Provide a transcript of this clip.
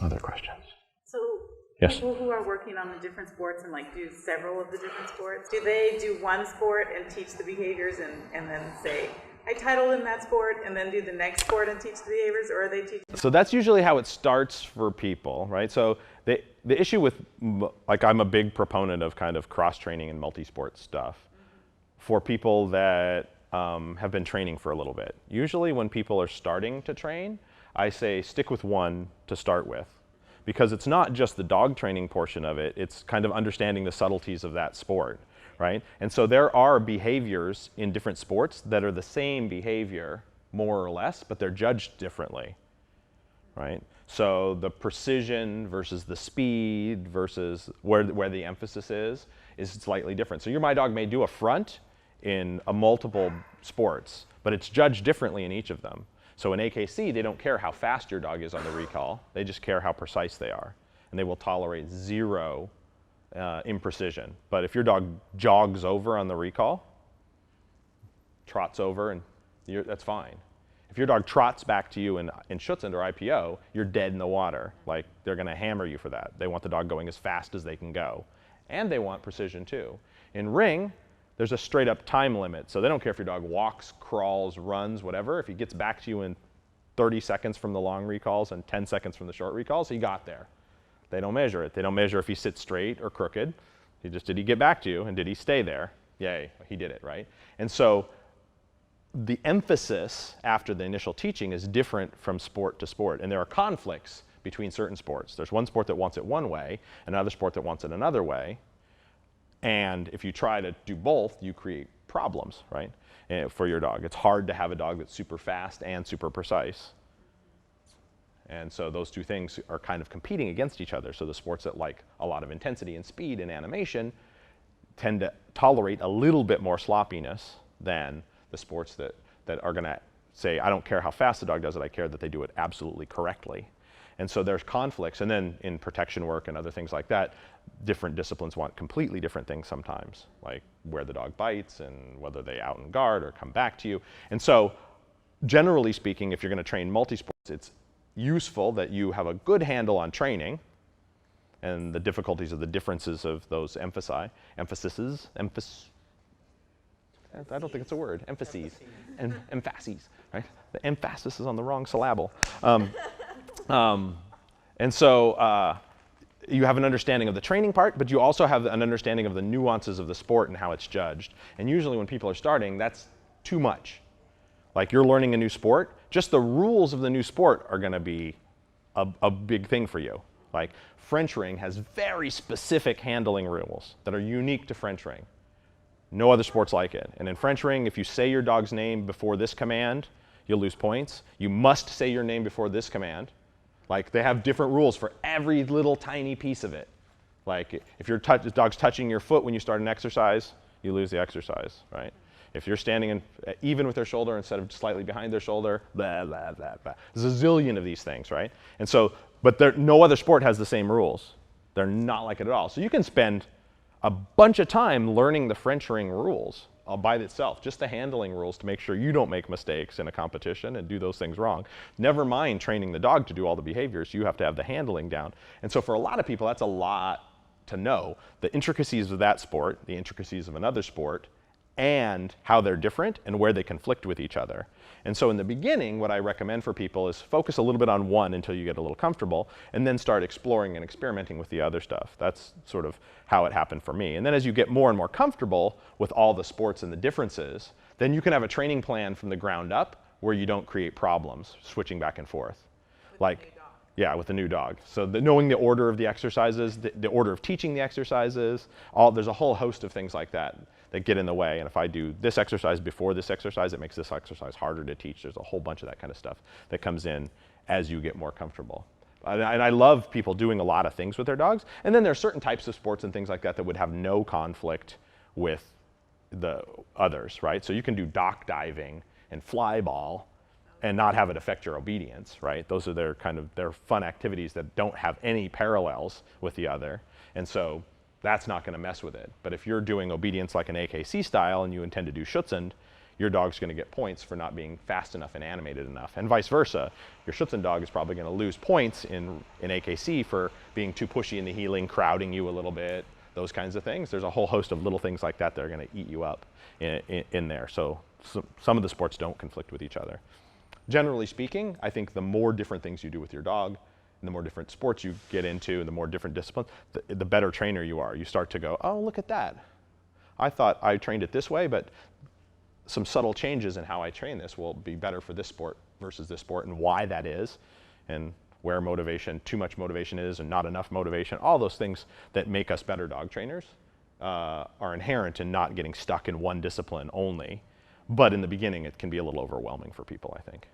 Other questions? So Yes. people who are working on the different sports and like do several of the different sports, do they do one sport and teach the behaviors and then say, I titled in that sport, and then do the next sport and teach the behaviors, or are they teaching? So that's usually how it starts for people, right? So the issue with, like, I'm a big proponent of kind of cross-training and multi-sport stuff for people that have been training for a little bit. Usually when people are starting to train, I say stick with one to start with, because it's not just the dog training portion of it, it's kind of understanding the subtleties of that sport, right? And so there are behaviors in different sports that are the same behavior, more or less, but they're judged differently, right? So the precision versus the speed versus where the emphasis is slightly different. So my dog may do a front in multiple sports, but it's judged differently in each of them. So in AKC, they don't care how fast your dog is on the recall, they just care how precise they are. And they will tolerate 0 imprecision. But if your dog jogs over on the recall, trots over, and that's fine. If your dog trots back to you in Schutzhund or IPO, you're dead in the water. Like, they're gonna hammer you for that. They want the dog going as fast as they can go. And they want precision too. In ring, there's a straight up time limit. So they don't care if your dog walks, crawls, runs, whatever. If he gets back to you in 30 seconds from the long recalls and 10 seconds from the short recalls, he got there. They don't measure it. They don't measure if he sits straight or crooked. Did he get back to you, and did he stay there? Yay, he did it, right? And so the emphasis after the initial teaching is different from sport to sport, and there are conflicts between certain sports. There's one sport that wants it one way, another sport that wants it another way, and if you try to do both, you create problems, right, for your dog. It's hard to have a dog that's super fast and super precise. And so those two things are kind of competing against each other. So the sports that like a lot of intensity and speed and animation tend to tolerate a little bit more sloppiness than the sports that are gonna say, I don't care how fast the dog does it, I care that they do it absolutely correctly. And so there's conflicts. And then in protection work and other things like that, different disciplines want completely different things sometimes, like where the dog bites and whether they out and guard or come back to you. And so generally speaking, if you're gonna train multi-sports, it's useful that you have a good handle on training and the difficulties of the differences of those emphases. I don't think it's a word. Emphases. Emphases, right? The emphasis is on the wrong syllable. And so you have an understanding of the training part, but you also have an understanding of the nuances of the sport and how it's judged. And usually when people are starting, that's too much. Like, you're learning a new sport, just the rules of the new sport are gonna be a big thing for you. Like, French ring has very specific handling rules that are unique to French ring. No other sport's like it. And in French ring, if you say your dog's name before this command, you'll lose points. You must say your name before this command. Like, they have different rules for every little tiny piece of it. Like, if your dog's touching your foot when you start an exercise, you lose the exercise, right? If you're standing even with their shoulder instead of slightly behind their shoulder, blah, blah, blah, blah. There's a zillion of these things, right? And so, but no other sport has the same rules. They're not like it at all. So you can spend a bunch of time learning the French ring rules all by itself, just the handling rules to make sure you don't make mistakes in a competition and do those things wrong. Never mind training the dog to do all the behaviors, you have to have the handling down. And so for a lot of people, that's a lot to know. The intricacies of that sport, the intricacies of another sport, and how they're different and where they conflict with each other. And so in the beginning, what I recommend for people is focus a little bit on one until you get a little comfortable, and then start exploring and experimenting with the other stuff. That's sort of how it happened for me. And then as you get more and more comfortable with all the sports and the differences, then you can have a training plan from the ground up where you don't create problems switching back and forth. Like, yeah, with the new dog. So knowing the order of the exercises, the order of teaching the exercises, there's a whole host of things like that that get in the way. And if I do this exercise before this exercise, it makes this exercise harder to teach. There's a whole bunch of that kind of stuff that comes in as you get more comfortable. And I love people doing a lot of things with their dogs. And then there are certain types of sports and things like that that would have no conflict with the others, right? So you can do dock diving and fly ball and not have it affect your obedience, right? Those are their fun activities that don't have any parallels with the other. And so that's not gonna mess with it. But if you're doing obedience like an AKC style and you intend to do Schutzhund, your dog's going to get points for not being fast enough and animated enough. And vice versa. Your Schutzhund dog is probably going to lose points in AKC for being too pushy in the heeling, crowding you a little bit, those kinds of things. There's a whole host of little things like that that are going to eat you up in there. So some of the sports don't conflict with each other. Generally speaking, I think the more different things you do with your dog, and the more different sports you get into, and the more different disciplines, the better trainer you are. You start to go, oh, look at that. I thought I trained it this way, but some subtle changes in how I train this will be better for this sport versus this sport, and why that is, and where motivation, too much motivation is and not enough motivation. All those things that make us better dog trainers are inherent in not getting stuck in one discipline only. But in the beginning, it can be a little overwhelming for people, I think.